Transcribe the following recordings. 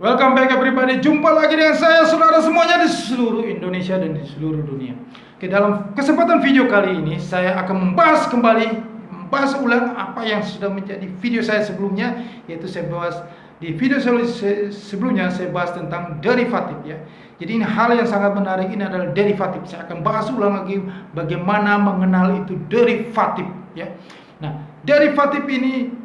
Welcome back everybody. Jumpa lagi dengan saya, saudara semuanya di seluruh Indonesia dan di seluruh dunia. Oke, dalam kesempatan video kali ini saya akan membahas ulang apa yang sudah menjadi video saya sebelumnya, yaitu saya bahas di video sebelumnya saya bahas tentang derivatif ya. Jadi ini hal yang sangat menarik, ini adalah derivatif. Saya akan bahas ulang lagi bagaimana mengenal itu derivatif ya. Nah, derivatif ini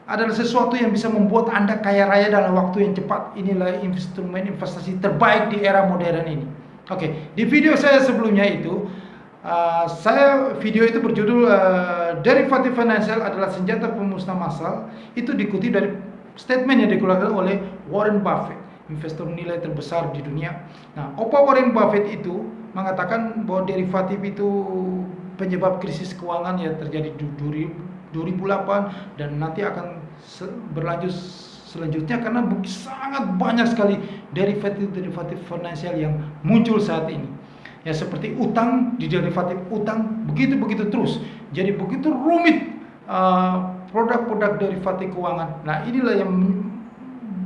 adalah sesuatu yang bisa membuat Anda kaya raya dalam waktu yang cepat. Inilah instrumen investasi terbaik di era modern ini. Oke, di video saya sebelumnya itu, video itu berjudul Derivative Financial adalah senjata pemusnah massal. Itu diikuti dari statement yang dikeluarkan oleh Warren Buffett, investor nilai terbesar di dunia. Nah, Warren Buffett itu mengatakan bahwa derivatif itu penyebab krisis keuangan yang terjadi di 2008 dan nanti akan berlanjut selanjutnya, karena sangat banyak sekali derivatif finansial yang muncul saat ini. Ya, seperti utang, di derivatif utang begitu terus. Jadi begitu rumit produk-produk derivatif keuangan. Nah, inilah yang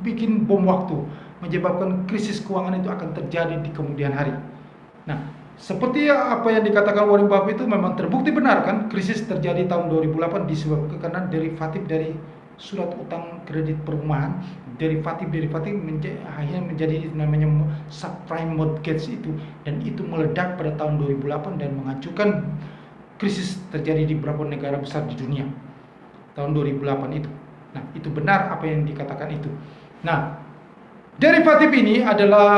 bikin bom waktu, menyebabkan krisis keuangan itu akan terjadi di kemudian hari. Nah, seperti apa yang dikatakan Warren Buffett itu memang terbukti benar kan, krisis terjadi tahun 2008 disebabkan karena derivatif dari surat utang kredit perumahan, derivatif akhirnya menjadi namanya subprime mortgage itu, dan itu meledak pada tahun 2008 dan menghancurkan, krisis terjadi di beberapa negara besar di dunia tahun 2008 itu. Nah, itu benar apa yang dikatakan itu. Nah, derivatif ini adalah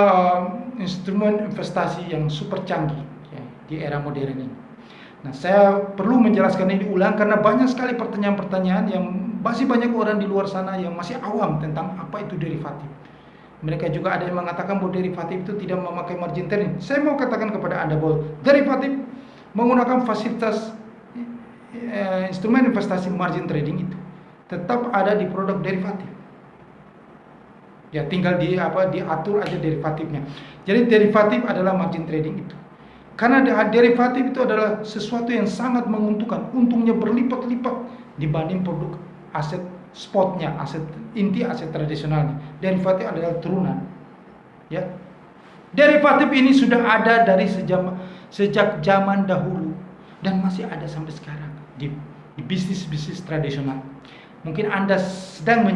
instrumen investasi yang super canggih ya, di era modern ini. Nah, saya perlu menjelaskan ini ulang karena banyak sekali pertanyaan-pertanyaan yang masih banyak orang di luar sana yang masih awam tentang apa itu derivatif. Mereka juga ada yang mengatakan bahwa derivatif itu tidak memakai margin trading. Saya mau katakan kepada Anda bahwa derivatif menggunakan fasilitas instrumen investasi margin trading itu tetap ada di produk derivatif. Ya, tinggal diatur aja derivatifnya. Jadi derivatif adalah margin trading itu. Karena derivatif itu adalah sesuatu yang sangat menguntungkan, untungnya berlipat-lipat dibanding produk aset spotnya, aset inti, aset tradisionalnya. Derivatif adalah turunan. Ya. Derivatif ini sudah ada dari sejak zaman dahulu dan masih ada sampai sekarang di bisnis-bisnis tradisional. Mungkin Anda sedang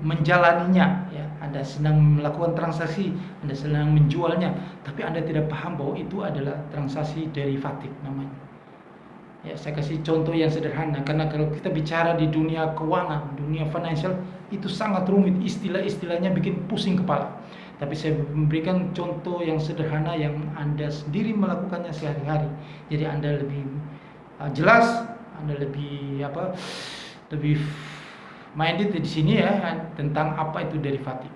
menjalaninya ya, Anda sedang melakukan transaksi, Anda sedang menjualnya, tapi Anda tidak paham bahwa itu adalah transaksi derivatif namanya. Ya, saya kasih contoh yang sederhana, karena kalau kita bicara di dunia keuangan, dunia financial, itu sangat rumit, istilah-istilahnya bikin pusing kepala. Tapi saya memberikan contoh yang sederhana yang Anda sendiri melakukannya sehari-hari. Jadi Anda lebih jelas, Anda lebih minded di sini ya tentang apa itu derivatif.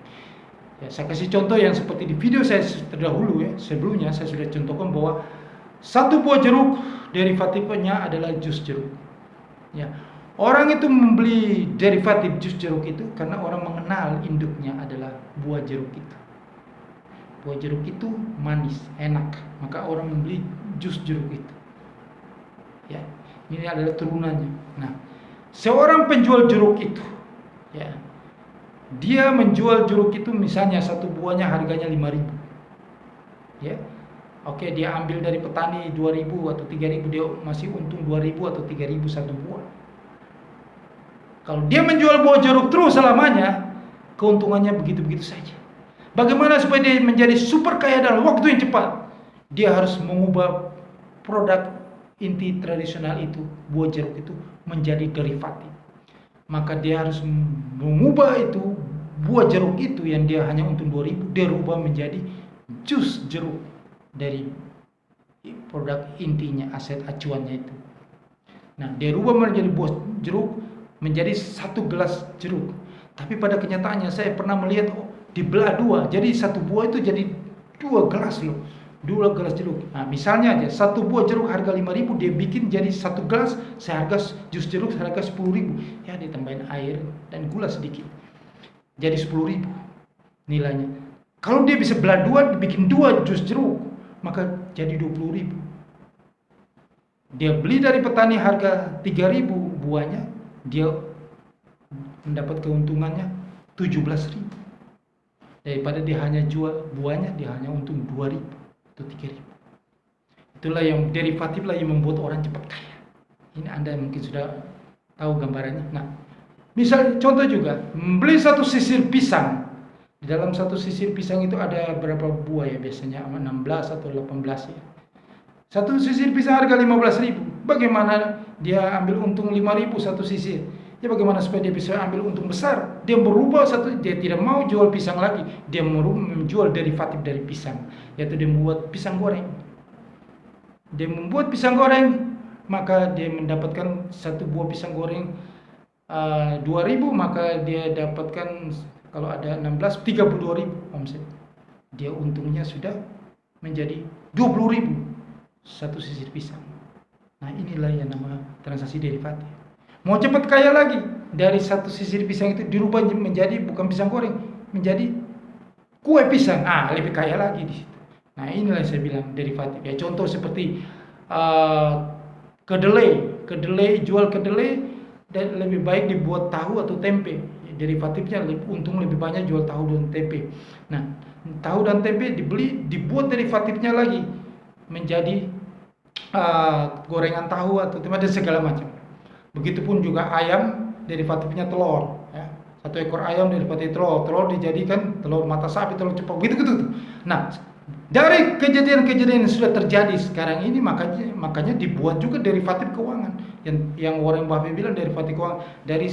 Ya, saya kasih contoh yang seperti di video saya terdahulu ya, sebelumnya saya sudah contohkan bahwa satu buah jeruk derivatifnya adalah jus jeruk. Ya, orang itu membeli derivatif jus jeruk itu karena orang mengenal induknya adalah buah jeruk itu. Buah jeruk itu manis, enak, maka orang membeli jus jeruk itu. Ya, ini adalah turunannya. Nah, seorang penjual jeruk itu, ya, dia menjual jeruk itu misalnya satu buahnya harganya 5.000, ya, oke, dia ambil dari petani 2.000 atau 3.000, dia masih untung 2.000 atau 3.000 satu buah. Kalau dia menjual buah jeruk terus selamanya, keuntungannya begitu-begitu saja. Bagaimana supaya dia menjadi super kaya dalam waktu yang cepat? Dia harus mengubah produk inti tradisional itu, buah jeruk itu, menjadi derivatif. Maka dia harus mengubah itu, buah jeruk itu yang dia hanya untung 2.000, dia rubah menjadi jus jeruk dari produk intinya, aset acuannya itu. Nah, dia rubah menjadi buah jeruk menjadi satu gelas jeruk. Tapi pada kenyataannya saya pernah melihat dibelah dua, jadi satu buah itu jadi 2 gelas loh. 2 gelas jeruk. Nah, misalnya aja satu buah jeruk harga 5.000, dia bikin jadi satu gelas seharga jus jeruk seharga 10.000. Ya, ditambahin air dan gula sedikit. Jadi 10.000 nilainya. Kalau dia bisa belah dua, dibikin 2 jus jeruk, maka jadi 20.000. Dia beli dari petani harga 3.000 buahnya, dia mendapat keuntungannya 17.000. daripada dia hanya jual buahnya, dia hanya untung 2.000 atau 3.000. Itulah yang derivatif lah yang membuat orang cepat kaya. Ini Anda mungkin sudah tahu gambarannya. Nah, misal contoh juga, beli satu sisir pisang. Di dalam satu sisir pisang itu ada berapa buah ya, biasanya 16 atau 18 ya. Satu sisir pisang harga 15.000. Bagaimana dia ambil untung 5.000 satu sisir? Ya bagaimana supaya dia bisa ambil untung besar? Dia berubah dia tidak mau jual pisang lagi, dia menjual derivatif dari pisang, yaitu dia membuat pisang goreng. Dia membuat pisang goreng, maka dia mendapatkan satu buah pisang goreng 2.000, maka dia dapatkan kalau ada 16 32.000 omset. Dia untungnya sudah menjadi 20.000 satu sisir pisang. Nah, inilah yang nama transaksi derivatif. Mau cepat kaya lagi, dari satu sisir pisang itu dirubah menjadi bukan pisang goreng, menjadi kue pisang. Lebih kaya lagi di situ. Nah, inilah yang saya bilang derivatif. Ya, contoh seperti kedelai, jual kedelai dan lebih baik dibuat tahu atau tempe. Derivatifnya untung lebih banyak jual tahu dan tempe. Nah, tahu dan tempe dibuat derivatifnya lagi menjadi gorengan tahu atau tempe dan segala macam. Begitupun juga ayam, derivatifnya telur. Ya. Satu ekor ayam derivatif telur dijadikan telur mata sapi, telur ceplok, gitu. Nah, dari kejadian-kejadian yang sudah terjadi sekarang ini, makanya dibuat juga derivatif keuangan. Yang Warren Buffett bilang derivatif keuangan, dari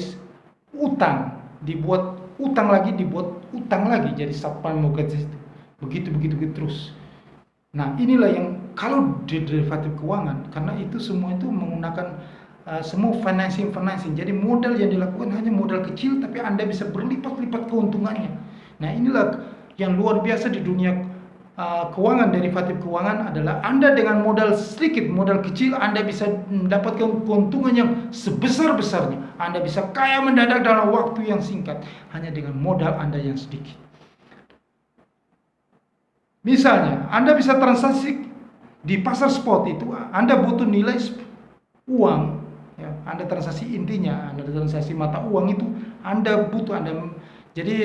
utang dibuat utang lagi, jadi subprime mortgage itu. Begitu terus. Nah, inilah yang kalau di derivatif keuangan, karena itu semua itu menggunakan semua financing. Jadi modal yang dilakukan hanya modal kecil, tapi Anda bisa berlipat-lipat keuntungannya. Nah, inilah yang luar biasa di dunia keuangan. Derivatif keuangan adalah Anda dengan modal sedikit, modal kecil, Anda bisa mendapatkan keuntungan yang sebesar-besarnya. Anda bisa kaya mendadak dalam waktu yang singkat hanya dengan modal Anda yang sedikit. Misalnya, Anda bisa transaksi di pasar spot itu, Anda butuh nilai uang, ya, Anda transaksi intinya, Anda transaksi mata uang itu, jadi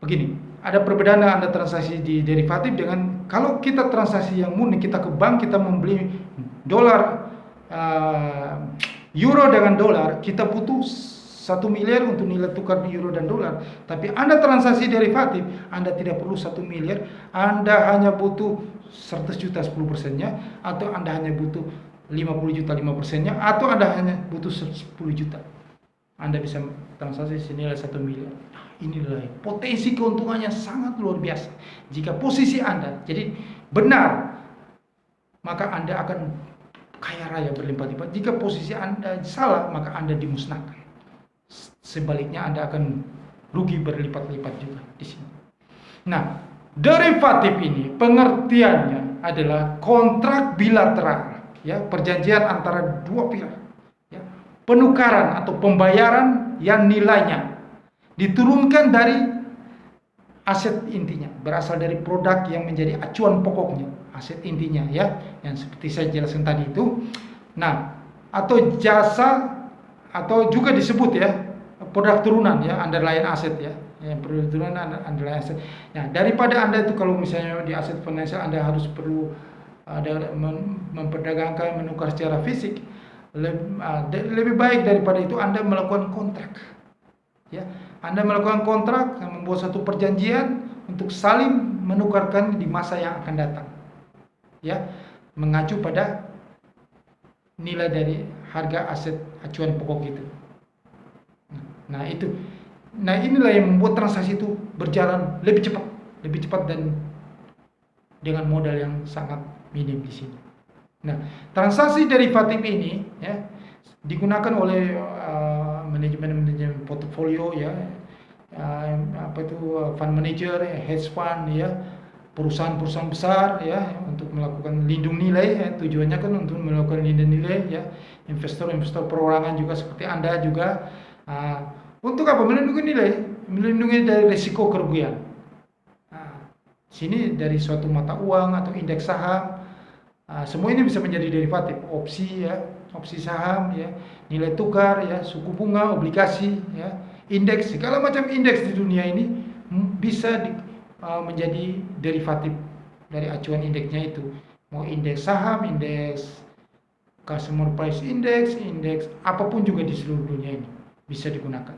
begini, ada perbedaan Anda transaksi di derivatif dengan kalau kita transaksi yang murni, kita ke bank, kita membeli dolar, euro dengan dolar, kita butuh 1 miliar untuk nilai tukar euro dan dolar. Tapi Anda transaksi derivatif, Anda tidak perlu 1 miliar, Anda hanya butuh 100 juta 10%-nya, atau Anda hanya butuh 50 juta 5%-nya, atau Anda hanya butuh 10 juta. Anda bisa transaksi senilai 1 miliar. Inilah potensi keuntungannya sangat luar biasa. Jika posisi Anda jadi benar, maka Anda akan kaya raya berlimpah-limpah. Jika posisi Anda salah, maka Anda dimusnahkan. Sebaliknya Anda akan rugi berlipat-lipat juga di sini. Nah, derivatif ini pengertiannya adalah kontrak bilateral, ya, perjanjian antara dua pihak, ya, penukaran atau pembayaran yang nilainya diturunkan dari aset intinya, berasal dari produk yang menjadi acuan pokoknya, aset intinya, ya, yang seperti saya jelaskan tadi itu. Nah, atau jasa, atau juga disebut, ya, produk turunan, ya, underlying asset, ya, produk turunan underlying asset. Nah, daripada Anda itu kalau misalnya di aset finansial Anda harus perlu ada memperdagangkan, menukar secara fisik, lebih baik daripada itu Anda melakukan kontrak, ya. Anda melakukan kontrak, membuat satu perjanjian untuk saling menukarkan di masa yang akan datang, ya, mengacu pada nilai dari harga aset acuan pokok itu. Nah, inilah yang membuat transaksi itu berjalan lebih cepat dan dengan modal yang sangat minim di sini. Nah, transaksi derivatif ini, ya, digunakan oleh manajemen portofolio, ya, fund manager, hedge fund, ya, perusahaan-perusahaan besar, ya, untuk melakukan lindung nilai, ya, tujuannya kan untuk melakukan lindung nilai, ya, investor perorangan juga seperti Anda juga, untuk apa? Melindungi dari risiko kerugian. Sini dari suatu mata uang atau indeks saham, semua ini bisa menjadi derivatif, opsi, ya, opsi saham, ya, nilai tukar, ya, suku bunga, obligasi, ya, indeks, segala macam indeks di dunia ini bisa menjadi derivatif dari acuan indeksnya itu. Mau indeks saham, indeks customer price index, indeks apapun juga di seluruh dunia ini bisa digunakan.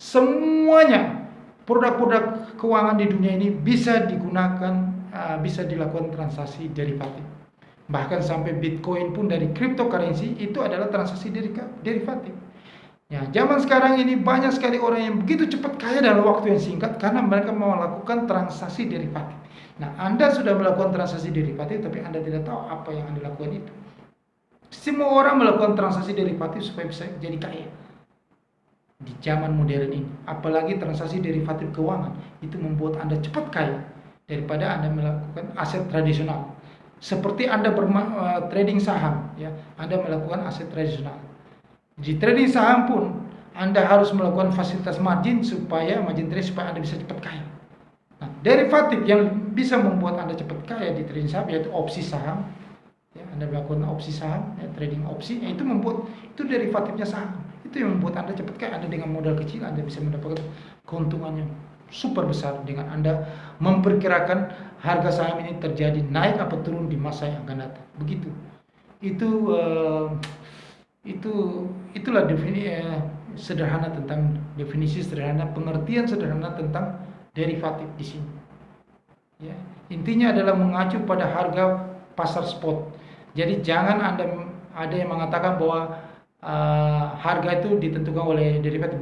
Semuanya produk-produk keuangan di dunia ini bisa digunakan, bisa dilakukan transaksi derivatif. Bahkan sampai Bitcoin pun dari cryptocurrency itu adalah transaksi derivatif. Ya, zaman sekarang ini banyak sekali orang yang begitu cepat kaya dalam waktu yang singkat karena mereka melakukan transaksi derivatif. Nah, Anda sudah melakukan transaksi derivatif tapi Anda tidak tahu apa yang Anda lakukan itu. Semua orang melakukan transaksi derivatif supaya bisa jadi kaya di zaman modern ini. Apalagi transaksi derivatif keuangan itu membuat Anda cepat kaya daripada Anda melakukan aset tradisional. Seperti Anda trading saham, ya, Anda melakukan aset tradisional. Di trading saham pun Anda harus melakukan fasilitas margin supaya Anda bisa cepat kaya. Nah, derivatif yang bisa membuat Anda cepat kaya di trading saham yaitu opsi saham. Ya, Anda melakukan opsi saham, ya, trading opsi, itu membuat itu derivatifnya saham. Itu yang membuat Anda cepat kaya. Anda dengan modal kecil Anda bisa mendapatkan keuntungannya super besar dengan Anda memperkirakan harga saham ini terjadi naik atau turun di masa yang akan datang. Begitu. Itulah sederhana tentang definisi sederhana, pengertian sederhana tentang derivatif di sini. Ya, intinya adalah mengacu pada harga pasar spot. Jadi jangan ada yang mengatakan bahwa harga itu ditentukan oleh derivatif.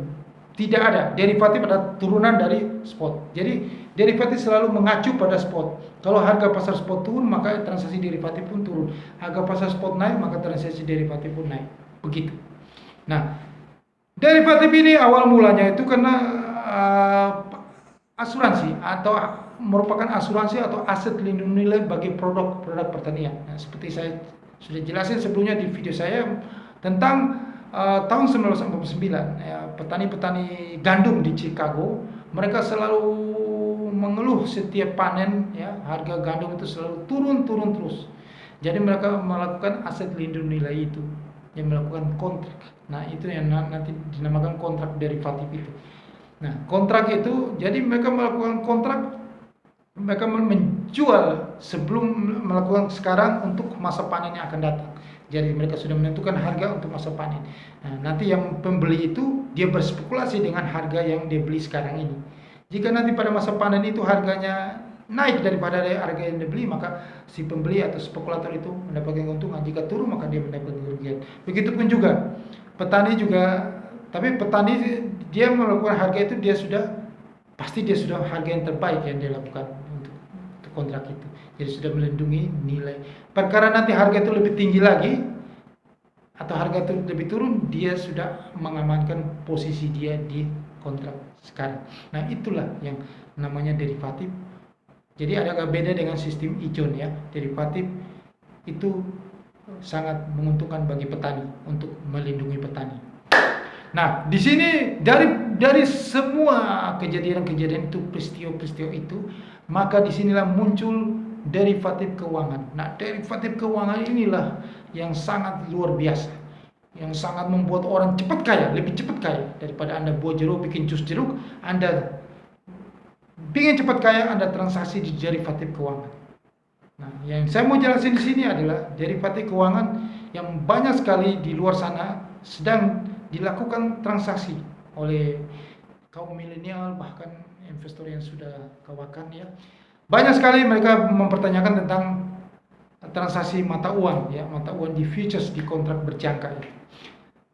Tidak ada. Derivatif adalah turunan dari spot. Jadi derivatif selalu mengacu pada spot. Kalau harga pasar spot turun, maka transaksi derivatif pun turun. Harga pasar spot naik, maka transaksi derivatif pun naik. Begitu. Nah, derivatif ini awal mulanya itu karena asuransi atau merupakan asuransi atau aset lindung nilai bagi produk-produk pertanian. Nah, seperti saya sudah jelasin sebelumnya di video saya tentang tahun 1949, ya, petani-petani gandum di Chicago, mereka selalu mengeluh setiap panen, ya, harga gandum itu selalu turun terus. Jadi mereka melakukan aset lindung nilai itu, yang melakukan kontrak. Nah, itu yang nanti dinamakan kontrak derivatif itu. Nah, kontrak itu, jadi mereka melakukan kontrak, mereka menjual sebelum melakukan sekarang untuk masa panen yang akan datang. Jadi mereka sudah menentukan harga untuk masa panen. Nah, nanti yang pembeli itu dia berspekulasi dengan harga yang dia beli sekarang ini. Jika nanti pada masa panen itu harganya naik daripada harga yang dibeli, maka si pembeli atau spekulator itu mendapatkan keuntungan. Jika turun, maka dia mendapatkan kerugian. Begitupun juga petani juga, tapi petani dia melakukan harga itu pasti dia sudah harga yang terbaik yang dia lakukan untuk kontrak itu. Jadi sudah melindungi nilai. Perkara nanti harga itu lebih tinggi lagi atau harga itu lebih turun, dia sudah mengamankan posisi dia di kontrak sekarang. Nah, itulah yang namanya derivatif. Jadi agak beda dengan sistem ijon, ya. Derivatif itu sangat menguntungkan bagi petani untuk melindungi petani. Nah, di sini dari semua kejadian-kejadian itu, peristiwa-peristiwa itu, maka disinilah muncul derivatif keuangan. Nah, derivatif keuangan inilah yang sangat luar biasa, yang sangat membuat orang cepat kaya, lebih cepat kaya daripada Anda buat jeruk, bikin jus jeruk. Anda ingin cepat kaya, Anda transaksi di derivatif keuangan. Nah, yang saya mau jelasin di sini adalah derivatif keuangan yang banyak sekali di luar sana sedang dilakukan transaksi oleh kaum milenial, bahkan investor yang sudah kawakan, ya. Banyak sekali mereka mempertanyakan tentang transaksi mata uang, ya, mata uang di futures, di kontrak berjangka. Ya.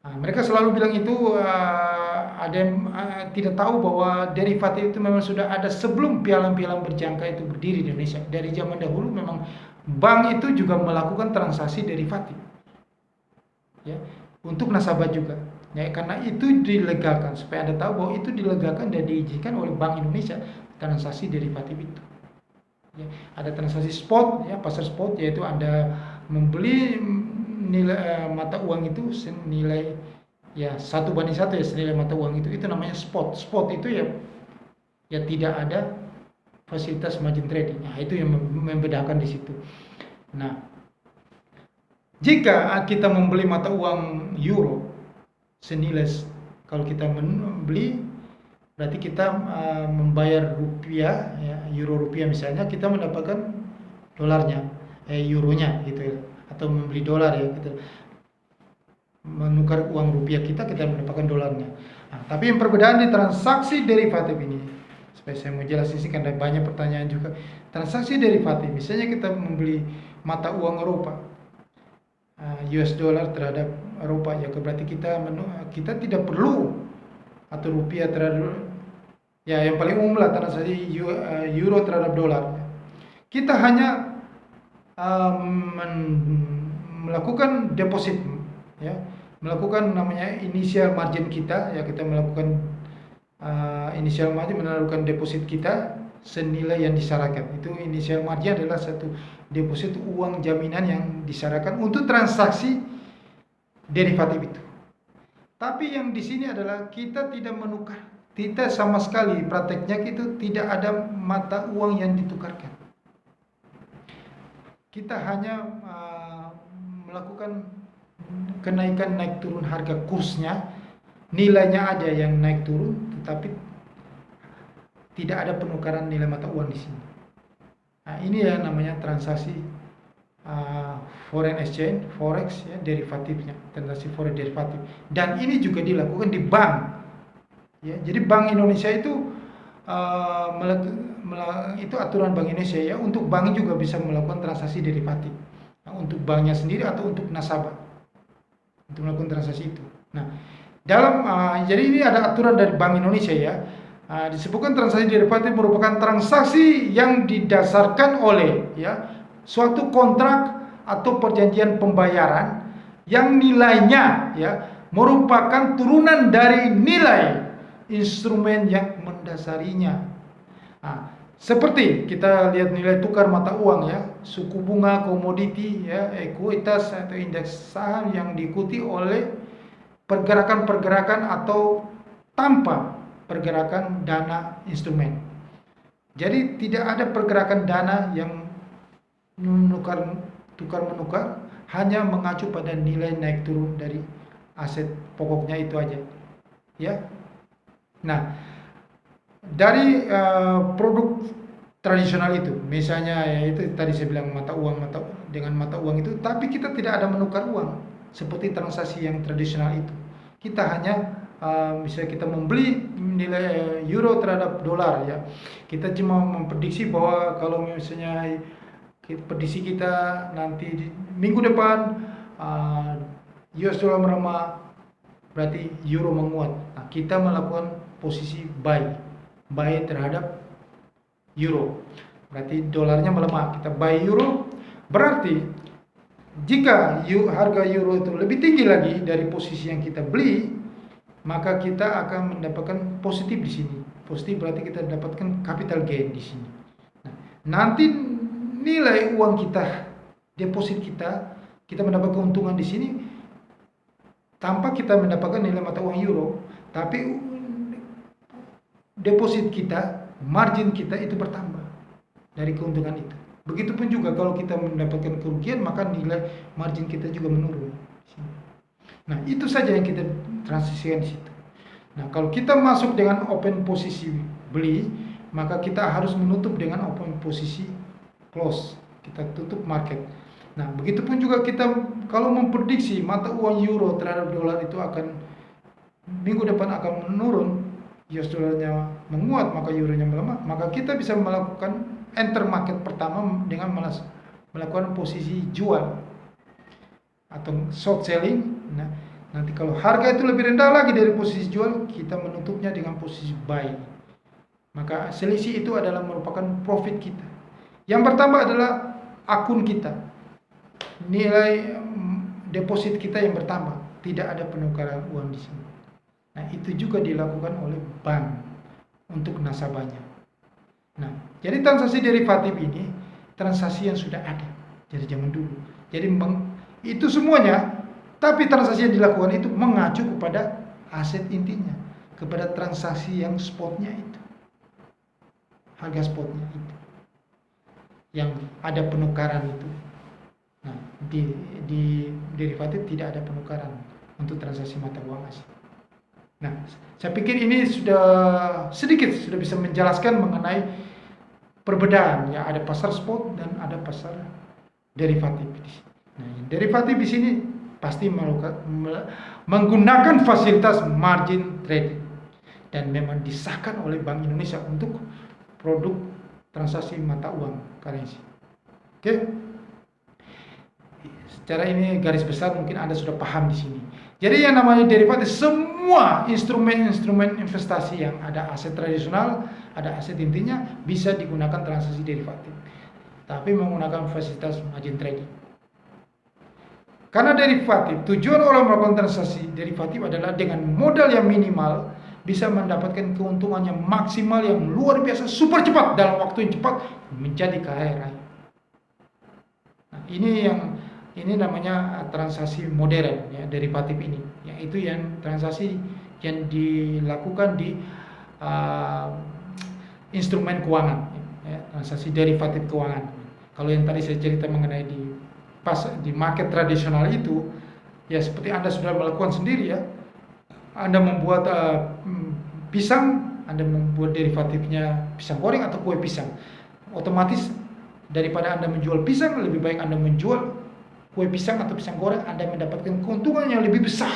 Nah, mereka selalu bilang itu ada yang tidak tahu bahwa derivatif itu memang sudah ada sebelum pialang-pialang berjangka itu berdiri di Indonesia. Dari zaman dahulu memang bank itu juga melakukan transaksi derivatif, ya, untuk nasabah juga. Ya, karena itu dilegalkan, supaya Anda tahu bahwa itu dilegalkan dan diizinkan oleh Bank Indonesia, transaksi derivatif itu. Ya, ada transaksi spot, ya, pasar spot, yaitu Anda membeli nilai mata uang itu senilai, ya, 1:1, ya, senilai mata uang itu namanya spot. Spot itu ya tidak ada fasilitas margin trading. Nah, itu yang membedakan di situ. Nah, jika kita membeli mata uang euro senilai, kalau kita membeli Berarti kita membayar rupiah, ya, euro rupiah misalnya, kita mendapatkan dolarnya, euronya gitu ya, atau membeli dolar ya, gitu. Menukar uang rupiah kita mendapatkan dolarnya. Nah, tapi yang perbedaan di transaksi derivatif ini, supaya saya mau jelasin sih karena banyak pertanyaan juga. Transaksi derivatif, misalnya kita membeli mata uang Eropa, US dollar terhadap Eropa, ya berarti kita tidak perlu, atau rupiah terhadap, ya yang paling umum lah transaksi euro terhadap dolar. Kita hanya melakukan deposit, ya, melakukan namanya initial margin kita, ya, kita melakukan initial margin, menaruhkan deposit kita senilai yang disyaratkan. Itu initial margin adalah satu deposit uang jaminan yang disyaratkan untuk transaksi derivatif itu. Tapi yang di sini adalah kita tidak menukar, kita sama sekali prakteknya itu tidak ada mata uang yang ditukarkan. Kita hanya melakukan kenaikan naik turun harga kursnya, nilainya aja yang naik turun, tetapi tidak ada penukaran nilai mata uang di sini. Nah, ini ya namanya transaksi foreign exchange, forex, ya, derivatifnya, transaksi forex derivatif. Dan ini juga dilakukan di bank. Ya, jadi Bank Indonesia itu itu aturan Bank Indonesia, ya, untuk bank juga bisa melakukan transaksi derivatif. Nah, untuk banknya sendiri atau untuk nasabah untuk melakukan transaksi itu. Nah, jadi ini ada aturan dari Bank Indonesia, ya. Disebutkan transaksi derivatif merupakan transaksi yang didasarkan oleh, ya, suatu kontrak atau perjanjian pembayaran yang nilainya, ya, merupakan turunan dari nilai instrumen yang mendasarinya. Nah, seperti kita lihat nilai tukar mata uang, ya, suku bunga, komoditi, ya, ekuitas atau indeks saham yang diikuti oleh pergerakan-pergerakan atau tanpa pergerakan dana instrumen. Jadi tidak ada pergerakan dana yang tukar menukar, hanya mengacu pada nilai naik turun dari aset pokoknya itu aja, ya. Nah, dari produk tradisional itu, misalnya, ya, itu tadi saya bilang dengan mata uang itu, tapi kita tidak ada menukar uang seperti transaksi yang tradisional itu. Kita hanya misalnya kita membeli nilai euro terhadap dolar, ya, kita cuma memprediksi bahwa kalau misalnya prediksi kita nanti di minggu depan US dollar melemah, berarti euro menguat. Nah, kita melakukan posisi buy terhadap euro, berarti dolarnya melemah, kita buy euro. Berarti jika harga euro itu lebih tinggi lagi dari posisi yang kita beli, maka kita akan mendapatkan positif di sini. Positif berarti kita dapatkan capital gain di sini. Nah, nanti nilai uang kita, deposit kita mendapat keuntungan di sini tanpa kita mendapatkan nilai mata uang euro, tapi deposit kita, margin kita itu bertambah dari keuntungan itu. Begitupun juga kalau kita mendapatkan kerugian, maka nilai margin kita juga menurun. Nah, itu saja yang kita transisikan di situ. Nah, kalau kita masuk dengan open posisi beli, maka kita harus menutup dengan open posisi close. Kita tutup market. Nah, begitupun juga kita kalau memprediksi mata uang euro terhadap dolar itu akan minggu depan akan menurun, US dollarnya menguat, maka euronya melemah, maka kita bisa melakukan enter market pertama dengan melakukan posisi jual atau short selling. Nah, nanti kalau harga itu lebih rendah lagi dari posisi jual, kita menutupnya dengan posisi buy. Maka selisih itu adalah merupakan profit kita. Yang pertama adalah akun kita, nilai deposit kita yang bertambah, tidak ada penukaran uang di sini. Nah, itu juga dilakukan oleh bank untuk nasabahnya. Nah, jadi transaksi derivatif ini transaksi yang sudah ada dari zaman dulu. Jadi itu semuanya, tapi transaksi yang dilakukan itu mengacu kepada aset intinya, kepada transaksi yang spotnya itu, harga spotnya itu, yang ada penukaran itu. Nah, di derivatif tidak ada penukaran untuk transaksi mata uang asing. Nah, saya pikir ini sudah bisa menjelaskan mengenai perbedaan ya, ada pasar spot dan ada pasar derivatif. Nah, derivatif di sini pasti menggunakan fasilitas margin trading dan memang disahkan oleh Bank Indonesia untuk produk transaksi mata uang currency. Oke. Secara ini garis besar mungkin Anda sudah paham di sini. Jadi yang namanya derivatif, semua instrumen-instrumen investasi yang ada aset tradisional, ada aset intinya, bisa digunakan transaksi derivatif. Tapi menggunakan fasilitas margin trading. Karena derivatif, tujuan orang melakukan transaksi derivatif adalah dengan modal yang minimal bisa mendapatkan keuntungan yang maksimal yang luar biasa, super cepat, dalam waktu yang cepat menjadi kaya raya. Nah, ini namanya transaksi modern ya, derivatif ini, yaitu yang transaksi yang dilakukan di instrumen keuangan ya, transaksi derivatif keuangan. Kalau yang tadi saya cerita mengenai di market tradisional itu ya, seperti Anda sudah melakukan sendiri ya, Anda membuat pisang, Anda membuat derivatifnya pisang goreng atau kue pisang, otomatis daripada Anda menjual pisang, lebih baik Anda menjual kue pisang atau pisang goreng, Anda mendapatkan keuntungan yang lebih besar,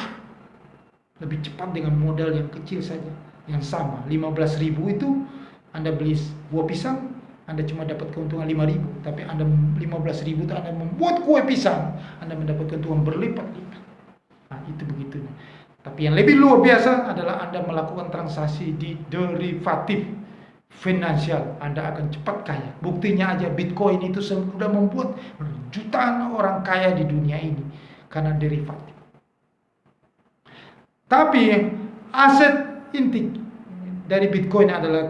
lebih cepat dengan modal yang kecil saja, yang sama. 15.000 itu Anda beli buah pisang, Anda cuma dapat keuntungan 5.000, tapi Anda 15.000 itu Anda membuat kue pisang, Anda mendapat keuntungan berlipat-lipat. Nah, itu begitu. Tapi yang lebih luar biasa adalah Anda melakukan transaksi di derivatif finansial, Anda akan cepat kaya. Buktinya aja Bitcoin itu sudah membuat jutaan orang kaya di dunia ini karena derivatif. Tapi aset inti dari Bitcoin adalah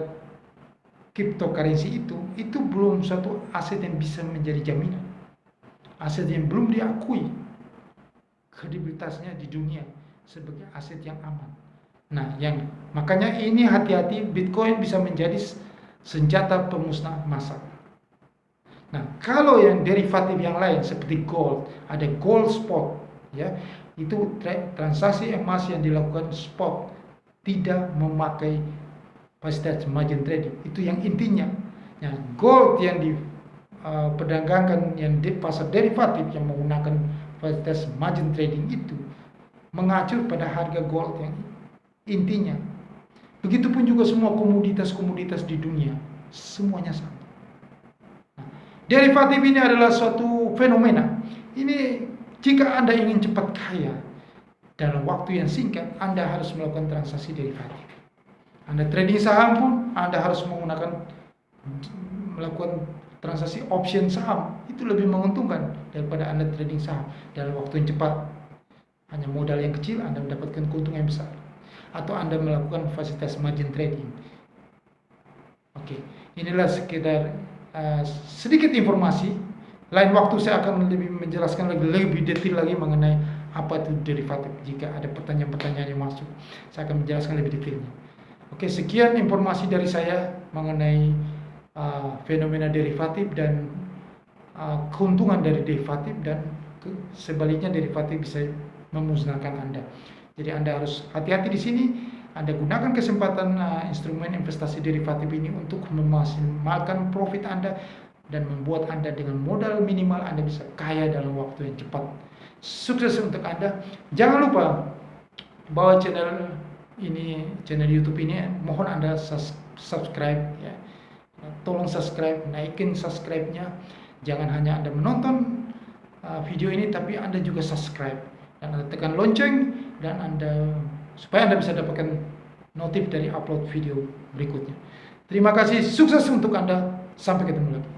cryptocurrency itu belum suatu aset yang bisa menjadi jaminan. Aset yang belum diakui kredibilitasnya di dunia sebagai aset yang aman. Nah, makanya ini hati-hati, Bitcoin bisa menjadi senjata pemusnah massal. Nah, kalau yang derivatif yang lain seperti gold, ada gold spot, ya, itu transaksi emas yang dilakukan spot, tidak memakai fasilitas margin trading. Itu yang intinya. Nah, gold yang diperdagangkan yang di pasar derivatif yang menggunakan fasilitas margin trading itu mengacu pada harga gold yang intinya. Begitupun juga semua komoditas-komoditas di dunia, semuanya sama. Nah, derivatif ini adalah suatu fenomena. Ini jika Anda ingin cepat kaya dalam waktu yang singkat, Anda harus melakukan transaksi derivatif. Anda trading saham pun Anda harus melakukan transaksi option saham. Itu lebih menguntungkan daripada Anda trading saham dalam waktu yang cepat. Hanya modal yang kecil Anda mendapatkan keuntungan yang besar. Atau Anda melakukan fasilitas margin trading. Oke, inilah sekedar sedikit informasi. Lain waktu saya akan lebih menjelaskan lebih detail lagi mengenai apa itu derivatif. Jika ada pertanyaan-pertanyaan yang masuk, saya akan menjelaskan lebih detailnya. Oke, sekian informasi dari saya mengenai fenomena derivatif dan keuntungan dari derivatif, dan sebaliknya derivatif bisa memusnahkan Anda. Jadi Anda harus hati-hati di sini. Anda gunakan kesempatan instrumen investasi derivatif ini untuk memaksimalkan profit Anda dan membuat Anda dengan modal minimal Anda bisa kaya dalam waktu yang cepat. Sukses untuk Anda. Jangan lupa bahwa channel YouTube ini mohon Anda subscribe ya. Tolong subscribe, naikin subscribe-nya. Jangan hanya Anda menonton video ini, tapi Anda juga subscribe dan Anda tekan lonceng dan supaya Anda bisa dapatkan notif dari upload video berikutnya. Terima kasih, sukses untuk Anda, sampai ketemu lagi.